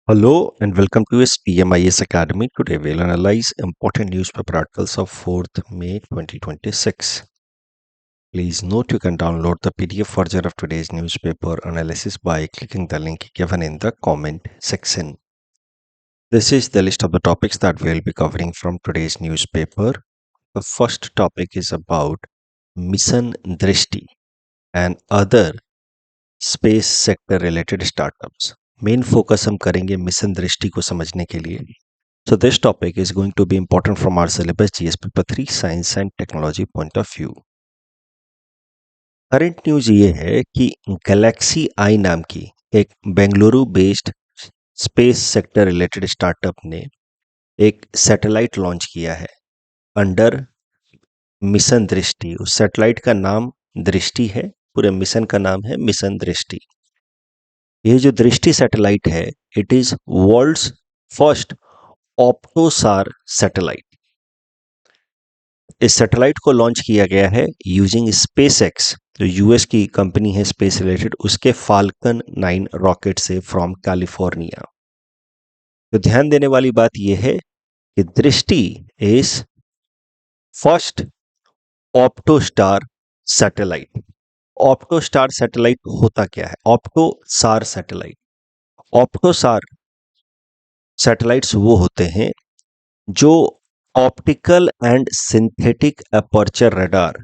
Hello and welcome to SPMIS Academy. Today we'll analyze important newspaper articles of 4th May 2026. Please note you can download the PDF version of today's newspaper analysis by clicking the link given in the comment section. This is the list of the topics that we'll be covering from today's newspaper. The first topic is about Mission Drishti and other space sector related startups. Main focus हम करेंगे mission दृष्टि को समझने के लिए. So this topic is going to be important from our syllabus GS Paper 3 Science and Technology point of view. Current news ये है कि गैलेक्सी आई नाम की एक Bengaluru based space sector related startup ने एक सैटेलाइट लॉन्च किया है अंडर मिशन दृष्टि. उस सैटेलाइट का नाम दृष्टि है, पूरे मिशन का नाम है मिशन दृष्टि. ये जो दृष्टि सैटेलाइट है, it is world's first OptoSAR satellite. इस सैटेलाइट को लॉन्च किया गया है यूजिंग स्पेसएक्स, जो यूएस की कंपनी है स्पेस रिलेटेड, उसके फाल्कन 9 रॉकेट से फ्रॉम कैलिफोर्निया. तो ध्यान देने वाली बात यह है कि Drishti is first optostar satellite. Optostar satellite होता क्या है? OptoSAR satellite. ऑप्टोसार सैटेलाइट्स वो होते हैं जो optical and synthetic aperture radar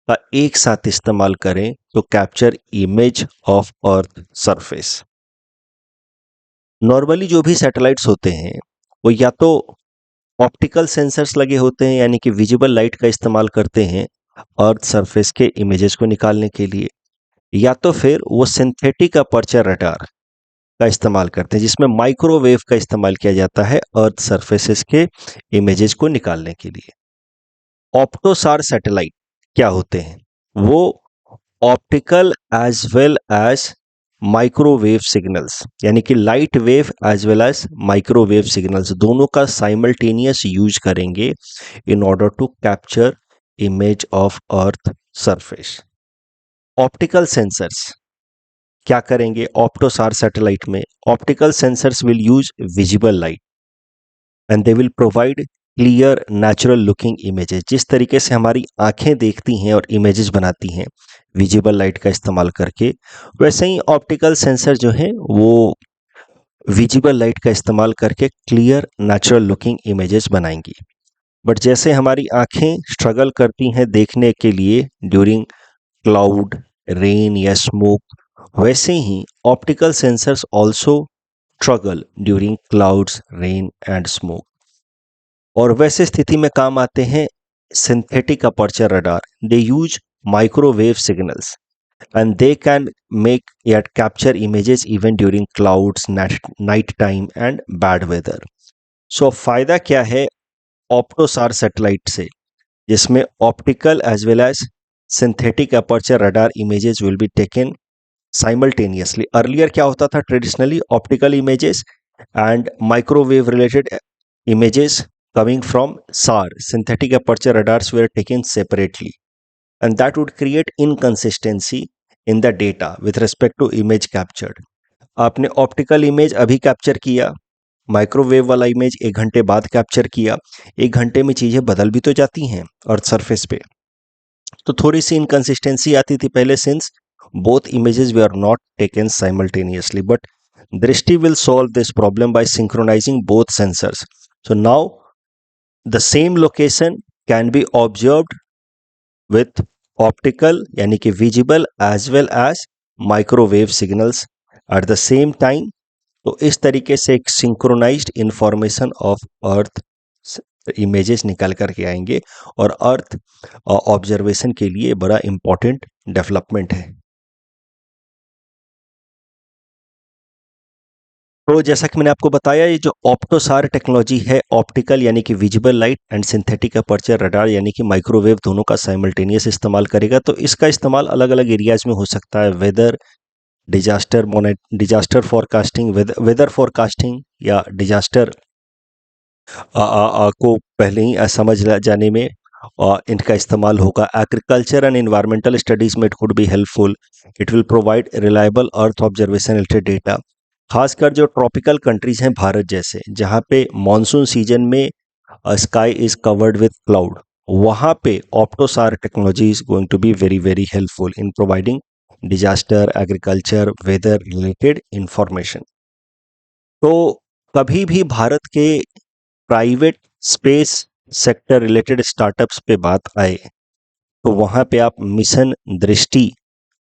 का एक साथ इस्तेमाल करें तो capture image of earth surface. Normally जो भी सैटेलाइट्स होते हैं वो या तो ऑप्टिकल सेंसर्स लगे होते हैं, यानी कि विजिबल लाइट का इस्तेमाल करते हैं अर्थ सरफेस के इमेजेस को निकालने के लिए, या तो फिर वो सिंथेटिक अपर्चर रडार का इस्तेमाल करते हैं जिसमें माइक्रोवेव का इस्तेमाल किया जाता है अर्थ सरफेसेस के इमेजेस को निकालने के लिए. ऑप्टोसार सैटेलाइट क्या होते हैं? वो optical as well as microwave signals, यानी कि light wave as well as microwave signals, दोनों का साइमल्टेनियस यूज करेंगे in order to capture image of earth surface. Optical sensors क्या करेंगे ऑप्टोसार सैटेलाइट में? Optical sensors will use visible light and they will provide clear natural looking images. जिस तरीके से हमारी आंखें देखती हैं और इमेजेस बनाती हैं विजिबल लाइट का इस्तेमाल करके, वैसे ही ऑप्टिकल सेंसर जो है वो विजिबल लाइट का इस्तेमाल करके क्लियर नेचुरल लुकिंग इमेजेस बनाएंगी. बट जैसे हमारी आंखें स्ट्रगल करती हैं देखने के लिए ड्यूरिंग क्लाउड, रेन या स्मोक, वैसे ही optical sensors also struggle during clouds, rain and smoke. और वैसे स्थिति में काम आते हैं synthetic aperture radar. They use microwave signals and they can make या capture images even during clouds, night time and bad weather. So फायदा क्या है ऑप्टोसार सैटेलाइट से, जिसमें optical as well as synthetic aperture radar images will be taken simultaneously. Earlier क्या होता था? Traditionally optical images and microwave related images coming from SAR, synthetic aperture radars, were taken separately, and that would create inconsistency in the data with respect to image captured. आपने optical image अभी capture किया, microwave वाला image 1 घंटे बाद capture किया, 1 घंटे में चीज़ें बदल भी तो जाती हैं अर्थ सरफेस पे, तो थोड़ी सी इनकंसिस्टेंसी आती थी पहले, since both images were not taken simultaneously. But Drishti will solve this problem by synchronizing both sensors. So now the same location can be observed with optical, यानी कि visible, as well as microwave signals at the same time. तो इस तरीके से एक synchronized information of earth images निकाल करके आएंगे और अर्थ ऑब्जर्वेशन के लिए बड़ा इंपॉर्टेंट डेवलपमेंट है. तो जैसा कि मैंने आपको बताया, ये जो ऑप्टोसार टेक्नोलॉजी है, ऑप्टिकल यानी कि visible light and synthetic aperture radar यानी कि माइक्रोवेव, दोनों का साइमल्टेनियस इस्तेमाल करेगा. तो इसका इस्तेमाल अलग अलग एरियाज में हो सकता है. Weather, disaster forecasting, weather forecasting या डिजास्टर को पहले ही समझ जाने में इनका इस्तेमाल होगा. एग्रीकल्चर एंड एनवायरमेंटल स्टडीज में it could be helpful. It will provide reliable earth observation related data. खासकर जो ट्रॉपिकल कंट्रीज हैं भारत जैसे, जहाँ पे मॉनसून सीजन में sky is covered with cloud, वहाँ पे optosar technology is going to be very very helpful in providing disaster, agriculture, weather related information. तो कभी भी भारत के private space sector related startups पे बात आए तो वहाँ पे आप मिशन दृष्टि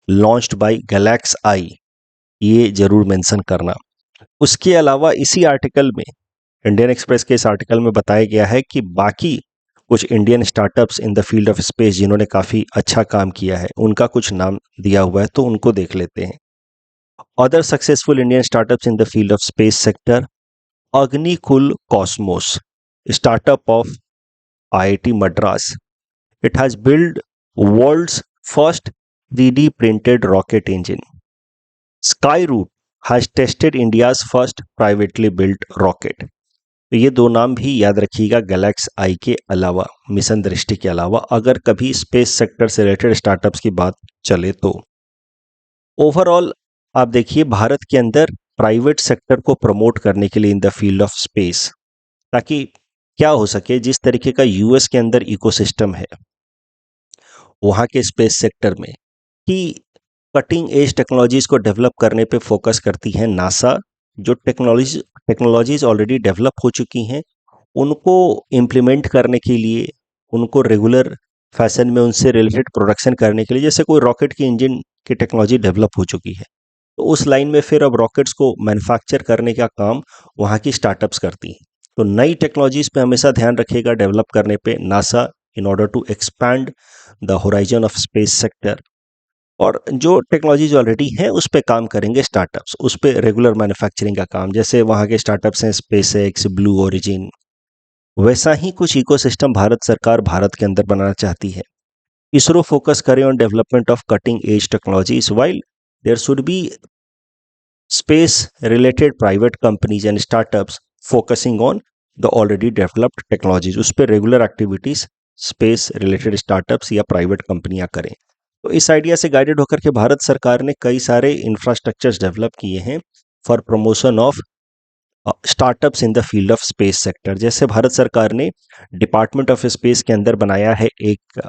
लॉन्च्ड बाय गैलेक्स आई, ये जरूर मेंशन करना। उसके अलावा इसी आर्टिकल में, इंडियन एक्सप्रेस के इस आर्टिकल में बताया गया है कि बाकी कुछ Indian startups in the field of space जिन्होंने काफ़ी अच्छा काम किया है, उनका कुछ नाम दिया हुआ है, तो उनको देख लेते हैं। Other successful Indian startups in the field of space sector: Agnikul Cosmos, startup of IIT Madras. It has built world's first 3D printed rocket engine. Skyroot has tested India's first privately built rocket. तो ये दो नाम भी याद रखिएगा गैलेक्स आई के अलावा, mission दृष्टि के अलावा, अगर कभी स्पेस सेक्टर से रिलेटेड स्टार्टअप्स की बात चले तो। ओवरऑल आप देखिए, भारत के अंदर प्राइवेट सेक्टर को प्रमोट करने के लिए in the field of space, ताकि क्या हो सके, जिस तरीके का यूएस के अंदर इकोसिस्टम है वहाँ के स्पेस सेक्टर में, कि कटिंग एज टेक्नोलॉजीज को डेवलप करने पे फोकस करती है नासा। जो टेक्नोलॉजीज ऑलरेडी डेवलप हो चुकी हैं उनको इम्प्लीमेंट करने के लिए, उनको रेगुलर फैशन में उनसे रिलेटेड प्रोडक्शन करने के लिए, जैसे कोई रॉकेट की इंजन की टेक्नोलॉजी डेवलप हो चुकी है तो उस लाइन में फिर अब रॉकेट्स को मैन्युफैक्चर करने का काम वहाँ की स्टार्टअप्स करती हैं। तो नई टेक्नोलॉजीज पे हमेशा ध्यान रखिएगा डेवलप करने पे NASA, in order to expand the horizon of space sector. और जो टेक्नोलॉजीज ऑलरेडी हैं उस पे काम करेंगे स्टार्टअप्स, उस पे रेगुलर मैन्युफैक्चरिंग का काम, जैसे वहाँ के स्टार्टअप्स हैं स्पेस एक्स, ब्लू ओरिजिन, वैसा ही कुछ इकोसिस्टम भारत सरकार भारत के अंदर बनाना चाहती है। इसरो फोकस करे on development of cutting edge technologies, while there should be space related private companies and startups focusing on the already developed technologies, उस पर regular activities space related startups या प्राइवेट कंपनियां करें। तो इस आइडिया से गाइडेड होकर के भारत सरकार ने कई सारे इंफ्रास्ट्रक्चर्स डेवलप किए हैं for promotion of startups in the field of space sector. जैसे भारत सरकार ने डिपार्टमेंट ऑफ स्पेस के अंदर बनाया है एक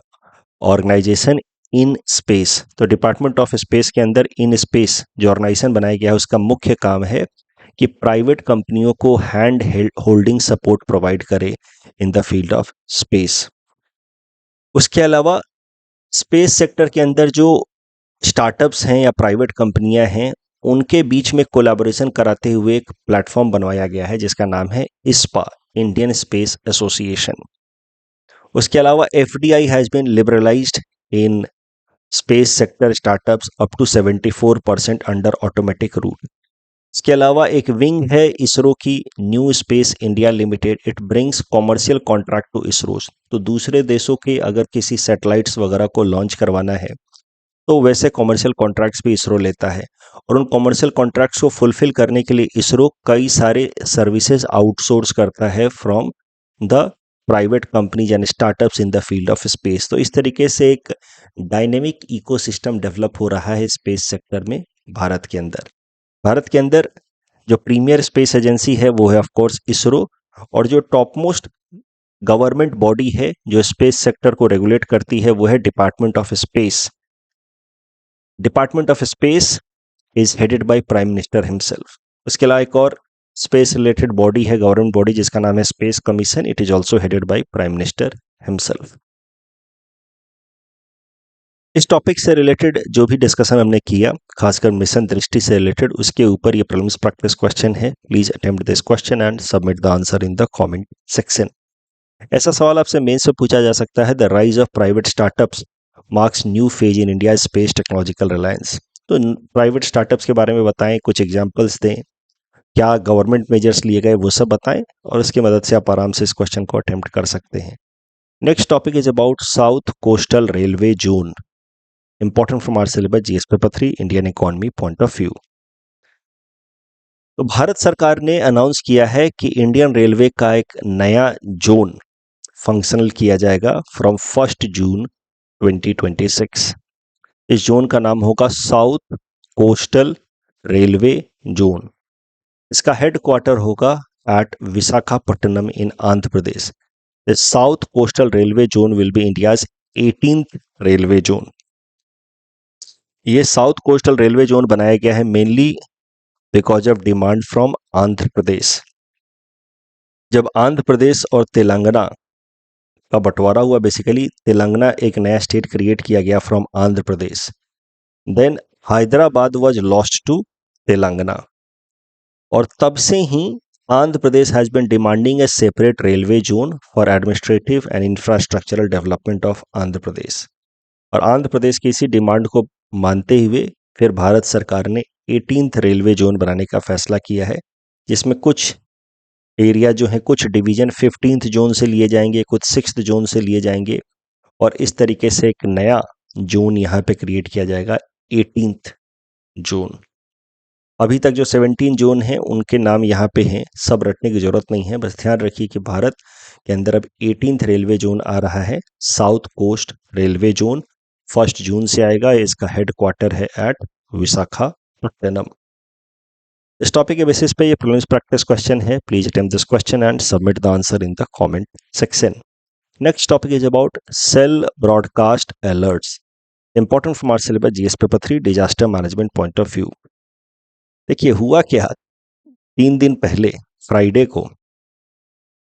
ऑर्गेनाइजेशन, इन स्पेस। तो डिपार्टमेंट ऑफ स्पेस के अंदर इन स्पेस जो ऑर्गेनाइजेशन बनाया गया है उसका मुख्य काम है कि प्राइवेट कंपनियों को हैंड होल्डिंग सपोर्ट प्रोवाइड करे in the field of space. उसके अलावा स्पेस सेक्टर के अंदर जो स्टार्टअप्स हैं या प्राइवेट कंपनियां हैं उनके बीच में कोलैबोरेशन कराते हुए एक प्लेटफॉर्म बनवाया गया है जिसका नाम है ISPA, इंडियन स्पेस एसोसिएशन। उसके अलावा FDI has been liberalized in space sector startups up to 74% under automatic route. इसके अलावा एक विंग है इसरो की, New Space India Limited, it brings commercial contract to ISRO. तो दूसरे देशों के अगर किसी सैटेलाइट्स वगैरह को लॉन्च करवाना है तो वैसे कॉमर्शियल कॉन्ट्रैक्ट्स भी इसरो लेता है, और उन कॉमर्शियल कॉन्ट्रैक्ट्स को फुलफिल करने के लिए इसरो कई सारे सर्विसेज आउटसोर्स करता है from the private companies and startups in the field of space. तो इस तरीके से एक डायनेमिक इकोसिस्टम डेवलप हो रहा है स्पेस सेक्टर में भारत के अंदर। भारत के अंदर जो प्रीमियर स्पेस एजेंसी है वो है ऑफ कोर्स इसरो, और जो टॉप मोस्ट गवर्नमेंट बॉडी है जो स्पेस सेक्टर को रेगुलेट करती है वो है department of space. Department of space is headed by prime minister himself. उसके अलावा एक और स्पेस रिलेटेड बॉडी है, गवर्नमेंट बॉडी, जिसका नाम है space commission, it is also headed by prime minister himself. इस टॉपिक से रिलेटेड जो भी डिस्कशन हमने किया, खासकर मिशन दृष्टि से रिलेटेड, उसके ऊपर ये प्रीलिम्स प्रैक्टिस क्वेश्चन है। Please attempt this question and submit the answer in the comment section. ऐसा सवाल आपसे मेंस में पूछा जा सकता है, the rise of private startups marks new phase in India space technological Reliance. तो प्राइवेट स्टार्टअप्स के बारे में बताएं, कुछ एग्जांपल्स दें, क्या गवर्नमेंट मेजर्स लिए गए वो सब बताएं, और उसकी मदद से आप आराम से इस क्वेश्चन को अटेम्प्ट कर सकते हैं। Next topic is about south coastal railway zone, important from our syllabus GS paper 3 Indian economy point of view. तो भारत सरकार ने अनाउंस किया है कि इंडियन रेलवे का एक नया जोन फंक्शनल किया जाएगा फ्रॉम 1 जून 2026। इस जोन का नाम होगा साउथ कोस्टल रेलवे जोन। इसका हेडक्वार्टर होगा at Visakhapatnam in Andhra Pradesh. The south coastal railway zone will be India's 18th railway zone. ये साउथ कोस्टल रेलवे जोन बनाया गया है mainly because of demand from Andhra Pradesh. जब आंध्र प्रदेश और तेलंगाना का बंटवारा हुआ, बेसिकली तेलंगाना एक नया स्टेट क्रिएट किया गया from Andhra Pradesh, then Hyderabad was lost to Telangana, और तब से ही Andhra Pradesh has been demanding a separate railway zone for administrative and infrastructural development of Andhra Pradesh. और आंध्र प्रदेश की इसी डिमांड को मानते हुए फिर भारत सरकार ने 18th रेलवे जोन बनाने का फैसला किया है, जिसमें कुछ एरिया जो है, कुछ डिवीजन 15th जोन से लिए जाएंगे, कुछ 6th जोन से लिए जाएंगे, और इस तरीके से एक नया जोन यहाँ पे क्रिएट किया जाएगा, 18th जोन। अभी तक जो 17 जोन हैं उनके नाम यहाँ पे हैं, सब रटने की जरूरत नहीं है, बस ध्यान रखिए कि भारत के अंदर अब 18th रेलवे जोन आ रहा है, साउथ कोस्ट रेलवे जोन 1 जून से आएगा। इसका हेडक्वार्टर है एट विशाखापट्टनम। इस टॉपिक के बेसिस पे ये प्रीलिम्स प्रैक्टिस क्वेश्चन है। Please attempt this question and submit the answer in the comment section. Next topic is about cell broadcast alerts, important from our syllabus GS paper 3 disaster management point of view. देखिए हुआ क्या, 3 दिन पहले Friday को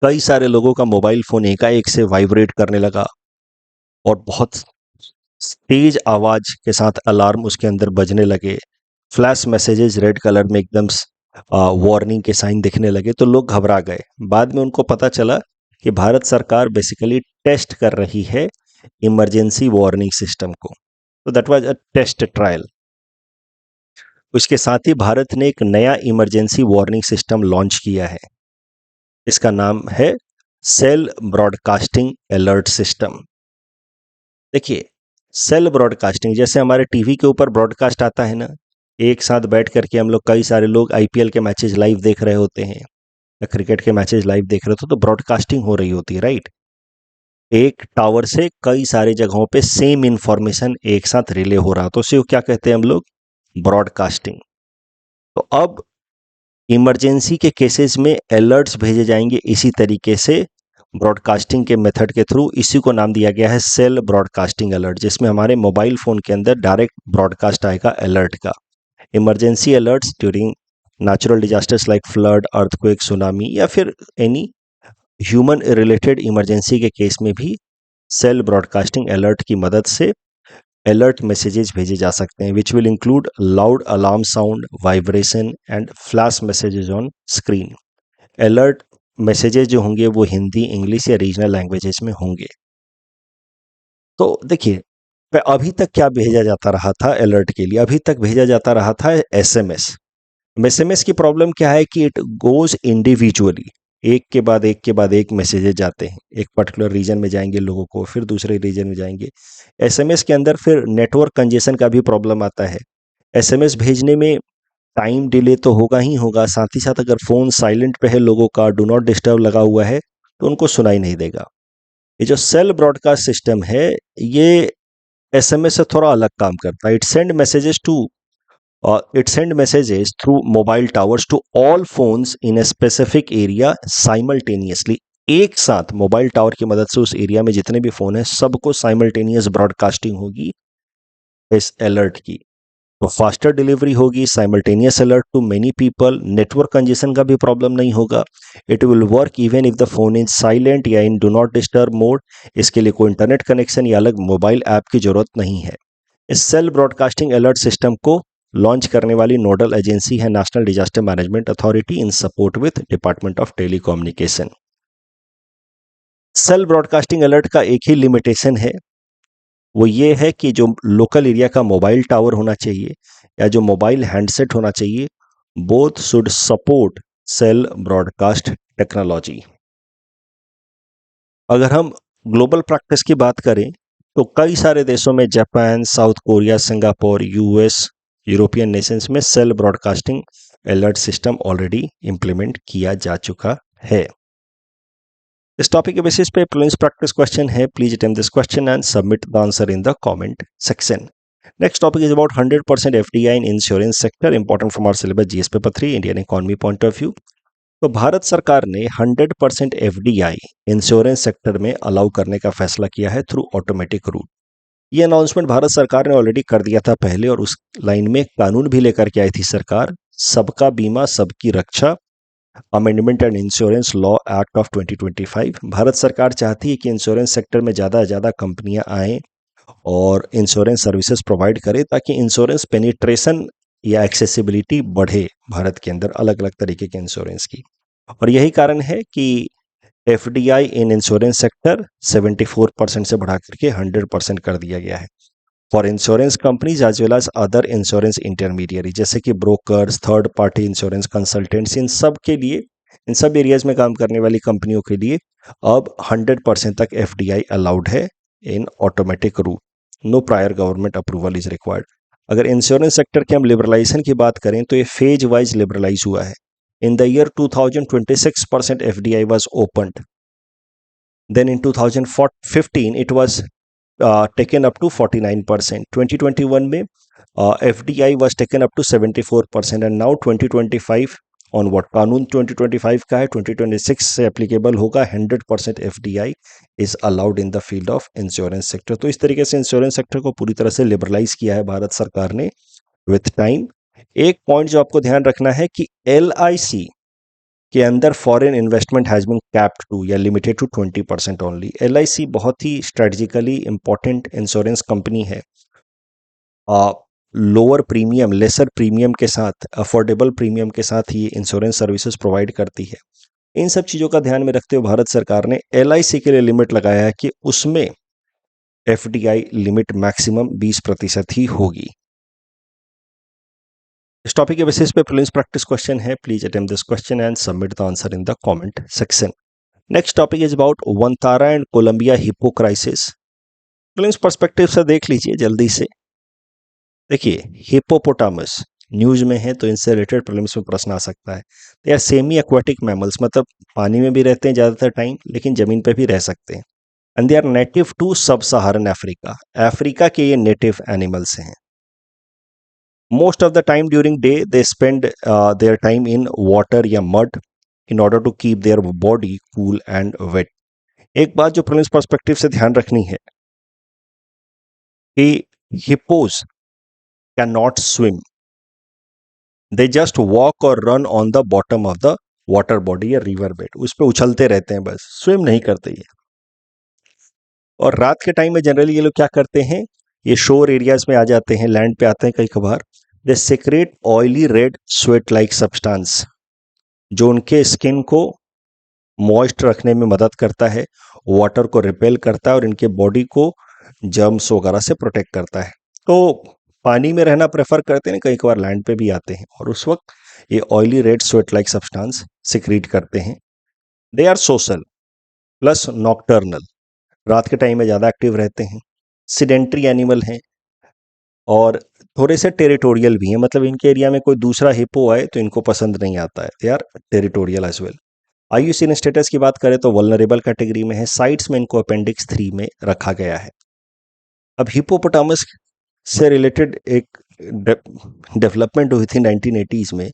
कई सारे लोगों का मोबाइल फोन एकाएक से वाइब्रेट करने लगा और बहुत तेज आवाज के साथ अलार्म उसके अंदर बजने लगे, फ्लैश मैसेजेस रेड कलर में एकदम वार्निंग के साइन दिखने लगे, तो लोग घबरा गए। बाद में उनको पता चला कि भारत सरकार बेसिकली टेस्ट कर रही है इमरजेंसी वार्निंग सिस्टम को, तो that was a test trial. उसके साथ ही भारत ने एक नया इमरजेंसी वार्निंग सिस्टम लॉन्च किया है, इसका नाम है सेल ब्रॉडकास्टिंग अलर्ट सिस्टम। देखिए सेल ब्रॉडकास्टिंग, जैसे हमारे टीवी के ऊपर ब्रॉडकास्ट आता है ना, एक साथ बैठ करके हम लोग, कई सारे लोग आईपीएल के मैचेस लाइव देख रहे होते हैं या क्रिकेट के मैचेस लाइव देख रहे होते, तो ब्रॉडकास्टिंग हो रही होती है, राइट। एक टावर से कई सारे जगहों पे सेम इंफॉर्मेशन एक साथ रिले हो रहा, तो उसे क्या कहते हैं हम लोग, ब्रॉडकास्टिंग। तो अब इमरजेंसी के केसेस में अलर्ट्स भेजे जाएंगे इसी तरीके से ब्रॉडकास्टिंग के मेथड के थ्रू। इसी को नाम दिया गया है सेल ब्रॉडकास्टिंग अलर्ट, जिसमें हमारे मोबाइल फोन के अंदर डायरेक्ट ब्रॉडकास्ट आएगा अलर्ट का। Emergency alerts during natural disasters like flood, earthquake, tsunami, या फिर एनी ह्यूमन रिलेटेड इमरजेंसी के केस में भी सेल ब्रॉडकास्टिंग अलर्ट की मदद से अलर्ट मैसेजेस भेजे जा सकते हैं, which will include loud alarm sound, vibration and flash messages on screen. Alert messages जो होंगे वो हिंदी, इंग्लिश या रीजनल लैंग्वेजेस में होंगे। तो देखिए अभी तक क्या भेजा जाता रहा था अलर्ट के लिए, अभी तक भेजा जाता रहा था एसएमएस। एसएमएस की प्रॉब्लम क्या है कि इट गोज इंडिविजुअली, एक के बाद एक के बाद एक मैसेजेस जाते हैं, एक पर्टिकुलर रीजन में जाएंगे लोगों को, फिर दूसरे रीजन में जाएंगे। एसएमएस के अंदर फिर नेटवर्क कंजेशन का भी प्रॉब्लम आता है। एसएमएस भेजने में टाइम डिले तो होगा ही होगा, साथ ही साथ अगर फ़ोन साइलेंट पे है लोगों का, डू नॉट डिस्टर्ब लगा हुआ है, तो उनको सुनाई नहीं देगा। ये जो सेल ब्रॉडकास्ट सिस्टम है, ये एसएमएस से थोड़ा अलग काम करता है। It send messages through mobile towers to all phones in a specific area simultaneously। एक साथ मोबाइल टावर की मदद से उस एरिया में जितने भी फोन है सबको साइमल्टेनियस ब्रॉडकास्टिंग होगी इस अलर्ट की, तो फास्टर डिलीवरी होगी, simultaneous alert to many people, network congestion का भी प्रॉब्लम नहीं होगा। It will work even if the phone is silent या in do not disturb mode. इसके लिए कोई इंटरनेट कनेक्शन या अलग मोबाइल ऐप की जरूरत नहीं है। इस सेल ब्रॉडकास्टिंग अलर्ट सिस्टम को लॉन्च करने वाली नोडल एजेंसी है national disaster management authority in support with department of telecommunication. Cell broadcasting alert का एक ही लिमिटेशन है, वो ये है कि जो लोकल एरिया का मोबाइल टावर होना चाहिए या जो मोबाइल हैंडसेट होना चाहिए, both should support cell broadcast technology. अगर हम ग्लोबल प्रैक्टिस की बात करें तो कई सारे देशों में, Japan, South Korea, Singapore, US, European nations में cell broadcasting alert system already implement किया जा चुका है। इस टॉपिक के बेसिस पे प्रीलिम्स प्रैक्टिस क्वेश्चन है। Please attempt this question and submit the answer in the comment section. Next topic is about 100% FDI in insurance sector, important from our syllabus GS paper 3, Indian economy point of view. तो भारत सरकार ने 100% FDI insurance sector में allow करने का फैसला किया है through automatic route. ये अनाउंसमेंट भारत सरकार ने ऑलरेडी कर दिया था पहले, और उस लाइन में कानून भी लेकर के आई थी सरकार, सबका बीमा सबकी रक्षा, amendment and insurance law act of 2025। Bharat सरकार चाहती है कि इंश्योरेंस सेक्टर में ज़्यादा से ज़्यादा कंपनियां आएँ और इंश्योरेंस सर्विसेज प्रोवाइड करे, ताकि इंश्योरेंस पेनिट्रेशन या एक्सेसिबिलिटी बढ़े भारत के अंदर अलग अलग तरीके के इंश्योरेंस की। और यही कारण है कि एफडीआई इन इंश्योरेंस सेक्टर 74% से बढ़ा करके 100% कर दिया गया है for insurance companies as well as other insurance intermediary, जैसे कि brokers, third party insurance consultants, इन सब के लिए, इन सब एरियाज में काम करने वाली कंपनियों के लिए अब 100% तक एफडीआई अलाउड है in automatic route. No prior government approval is required. अगर इंश्योरेंस सेक्टर के हम लिबरलाइजेशन की बात करें तो ये फेज वाइज लिबरलाइज हुआ है। In the year 2000, 26% FDI was opened. Then in 2015, it was taken up to 49%. 2021 में FDI was taken up to 74%, and now 2025 onward, कानून 2025 का है, 2026 से एप्लीकेबल होगा। 100% FDI is allowed in the field of insurance sector। तो इस तरीके से इंश्योरेंस सेक्टर को पूरी तरह से लिबरलाइज किया है भारत सरकार ने विथ टाइम। एक पॉइंट जो आपको ध्यान रखना है कि LIC के अंदर foreign investment has been capped to या लिमिटेड टू 20% ओनली। LIC बहुत ही स्ट्रेटेजिकली इंपॉर्टेंट इंश्योरेंस कंपनी है। लोअर प्रीमियम, लेसर प्रीमियम के साथ, अफोर्डेबल प्रीमियम के साथ ये इंश्योरेंस सर्विसेज प्रोवाइड करती है। इन सब चीज़ों का ध्यान में रखते हुए भारत सरकार ने LIC के लिए लिमिट लगाया है कि उसमें FDI लिमिट मैक्सिमम 20% ही होगी। इस टॉपिक के बेसिस पे प्रीलिम्स प्रैक्टिस क्वेश्चन है। Please attempt this question and submit the answer in the comment section. Next topic is about Vantara and Colombia hippo crisis. Prelims perspective से देख लीजिए जल्दी से। देखिए, हिप्पोपोटामस न्यूज में है तो इनसे रिलेटेड प्रीलिम्स में प्रश्न आ सकता है। They are semi aquatic mammals, मतलब पानी में भी रहते हैं ज़्यादातर टाइम, लेकिन जमीन पे भी रह सकते हैं। And they are native to sub Saharan Africa. Africa के ये नेटिव एनिमल्स हैं। Most of the time during day they spend their time in water या mud in order to keep their body cool and wet। एक बात जो prelims perspective से ध्यान रखनी है कि hippos can not swim, they just walk और run on the bottom of the water body या रिवर बेड, उस पर उछलते रहते हैं, बस स्विम नहीं करते ये। और रात के टाइम में जनरली ये लोग क्या करते हैं, ये शोर एरियाज में आ जाते हैं, लैंड पे आते हैं कई कभार। They secrete oily red sweat like substance, जो उनके स्किन को मॉइस्ट रखने में मदद करता है, वाटर को रिपेल करता है और इनके बॉडी को जर्म्स वगैरह से प्रोटेक्ट करता है। तो पानी में रहना प्रेफर करते हैं, कई बार लैंड पे भी आते हैं, और उस वक्त ये oily red sweat like substance secrete करते हैं। They are social plus nocturnal, रात के टाइम में ज़्यादा एक्टिव रहते हैं। सिडेंट्री एनिमल हैं और थोड़े से टेरिटोरियल भी हैं, मतलब इनके एरिया में कोई दूसरा हिप्पो आए तो इनको पसंद नहीं आता है। They are territorial as well. IUCN status की बात करें तो वल्नरेबल कैटेगरी में है। साइट्स में इनको अपेंडिक्स 3 में रखा गया है। अब हिप्पोपोटामस से रिलेटेड एक डेवलपमेंट हुई थी 1980s में।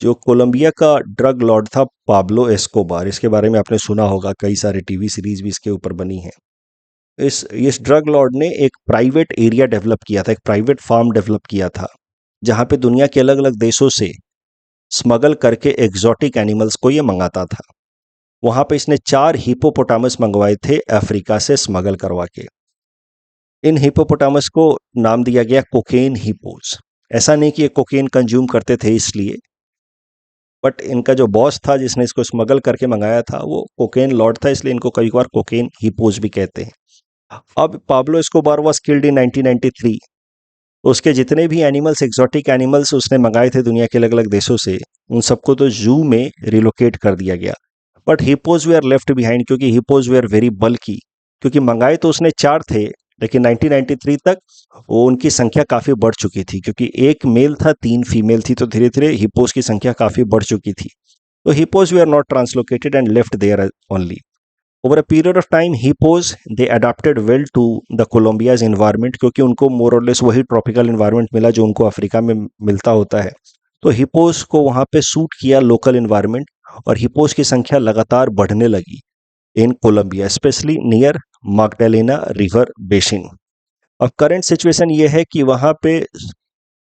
जो कोलंबिया का ड्रग लॉर्ड था पाब्लो एस्कोबार, इसके बारे में आपने सुना होगा, कई सारे टीवी सीरीज भी इसके ऊपर बनी है। इस ड्रग लॉर्ड ने एक प्राइवेट एरिया डेवलप किया था, एक प्राइवेट फार्म डेवलप किया था, जहां पे दुनिया के अलग अलग देशों से स्मगल करके एग्जॉटिक एनिमल्स को ये मंगाता था। वहां पे इसने 4 हिप्पोपोटामस मंगवाए थे अफ्रीका से स्मगल करवा के। इन हिप्पोपोटामस को नाम दिया गया कोकेन हिप्पोज। ऐसा नहीं कि ये कोकेन कंज्यूम करते थे इसलिए, बट इनका जो बॉस था जिसने इसको स्मगल करके मंगाया था वो कोकेन लॉर्ड था, इसलिए इनको कई बार कोकेन हिप्पोज भी कहते हैं। अब Pablo Escobar was killed in 1993। उसके जितने भी एनिमल्स, एक्सोटिक एनिमल्स उसने मंगाए थे दुनिया के अलग अलग देशों से, उन सबको तो जू में रिलोकेट कर दिया गया। But hippos where left behind, क्योंकि हिप्पोज वेयर वेरी बल्की। क्योंकि मंगाए तो उसने 4 थे, लेकिन 1993 तक वो उनकी संख्या काफ़ी बढ़ चुकी थी, क्योंकि एक मेल था 3 फीमेल थी, तो धीरे धीरे हिप्पोज की संख्या काफ़ी बढ़ चुकी थी। तो hippos were not translocated and left there only. Over a period of time hippos they adapted well to the Colombia's environment, क्योंकि उनको मोर और लेस वही ट्रॉपिकल इन्वायरमेंट मिला जो उनको अफ्रीका में मिलता होता है। तो हिपोज को वहाँ पे सूट किया लोकल इन्वायरमेंट, और हिपोज की संख्या लगातार बढ़ने लगी in Colombia, specially near Magdalena river basin. अब करंट सिचुएशन ये है कि वहाँ पे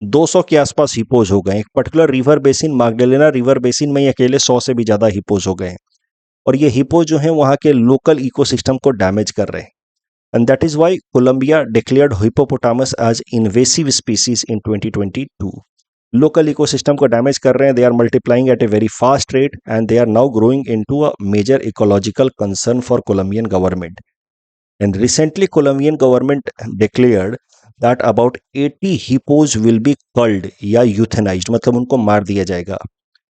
200 के आसपास हिपोज हो गए। एक particular river basin, Magdalena river basin में ही अकेले 100 से भी ज़्यादा हिपोज हो गए हैं, और ये हिपो जो है वहाँ के लोकल इकोसिस्टम को डैमेज कर रहे हैं। And that is why Colombia declared hippopotamus as invasive species in 2022। Local ecosystem को डैमेज कर रहे हैं, they are multiplying at a very fast rate and they are now growing into a major ecological concern for Colombian government. And recently Colombian government declared that about 80 hippos will be culled या euthanized, मतलब उनको मार दिया जाएगा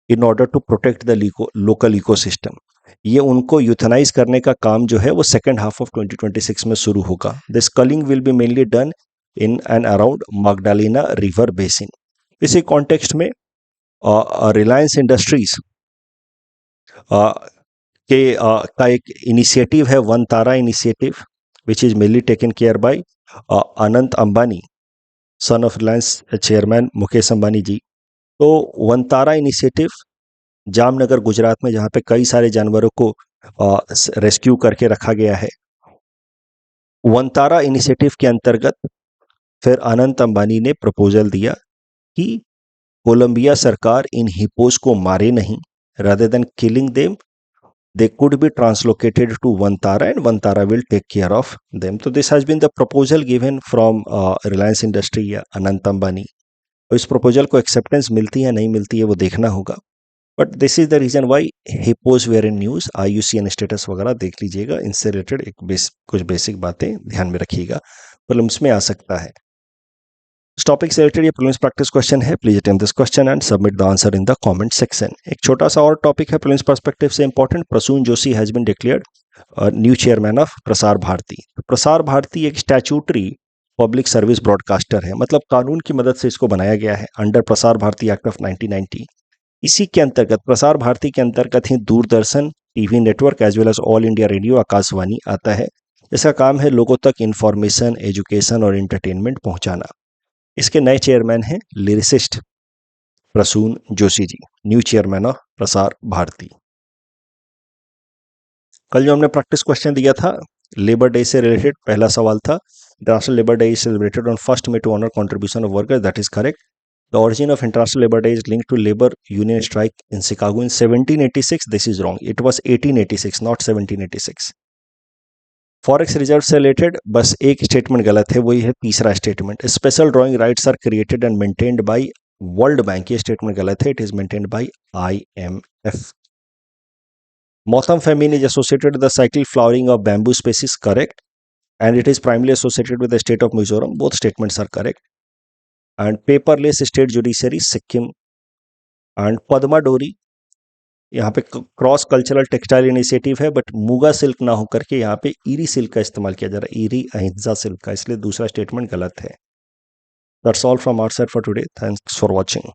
in order to protect the local ecosystem. ये उनको यूथेनाइज करने का काम जो है वो सेकेंड हाफ ऑफ 2026 में शुरू होगा। This culling will be mainly done in and around Magdalena river basin. इसी कॉन्टेक्स्ट में रिलायंस इंडस्ट्रीज का एक इनिशिएटिव है, Vantara initiative, which is mainly taken care by Anant Ambani, son of Reliance chairman Mukesh Ambani ji. तो Vantara initiative Jamnagar Gujarat में, जहाँ पे कई सारे जानवरों को रेस्क्यू करके रखा गया है, वनतारा इनिशिएटिव के अंतर्गत फिर अनंत अंबानी ने प्रपोजल दिया कि कोलंबिया सरकार इन हिपोज को मारे नहीं, rather than killing them they could be translocated to Vantara and Vantara will take care of them. So this has been the proposal given from Reliance Industry या अनंत अंबानी। और इस प्रपोजल को एक्सेप्टेंस मिलती है नहीं मिलती है वो देखना होगा, but this is the reason why hippos were in news. IUCN status वगैरह देख लीजिएगा, इनसे रिलेटेड कुछ बेसिक बातें ध्यान में रखिएगा, प्रीलिम्स में आ सकता है। इस टॉपिक से रिलेटेड ये प्रीलिम्स प्रैक्टिस क्वेश्चन है। Please attempt this question and submit the answer in the comment section. एक छोटा सा और टॉपिक है प्रीलिम्स पर्सपेक्टिव से important. Prasoon Joshi has been declared new chairman of Prasar Bharati. Prasar Bharati एक स्टैट्यूटरी पब्लिक सर्विस ब्रॉडकास्टर है, मतलब कानून की मदद से इसको बनाया गया है under Prasar Bharati act of 1990। इसी के अंतर्गत प्रसार भारती के अंतर्गत ही Doordarshan TV network as well as All India Radio Akashvani आता है। इसका काम है लोगों तक इंफॉर्मेशन, एजुकेशन और एंटरटेनमेंट पहुंचाना। इसके नए चेयरमैन हैं lyricist Prasoon Joshi ji, new chairman of Prasar Bharati. कल जो हमने प्रैक्टिस क्वेश्चन दिया था लेबर डे से रिलेटेड, पहला सवाल था international labour day is celebrated on 1 May to honour contribution of workers, that is correct. The origin of International Labour Day is linked to labor union strike in Chicago in 1786. This is wrong. It was 1886, not 1786. Forex reserve से related बस एक statement गलत है, वही है तीसरा statement. Special drawing rights are created and maintained by world bank, ये statement गलत है, it is maintained by IMF। मौसम famine is associated with the cycle flowering of bamboo species, correct, and it is primarily associated with the state of Mizoram, both statements are correct. And paperless state judiciary Sikkim. And पद्मा डोरी यहाँ पे cross cultural textile initiative है, but muga silk ना होकर के यहाँ पे ईरी सिल्क का इस्तेमाल किया जा रहा है, ईरी अहिंसा सिल्क का, इसलिए दूसरा स्टेटमेंट गलत है। That's all from our side for today, thanks for watching.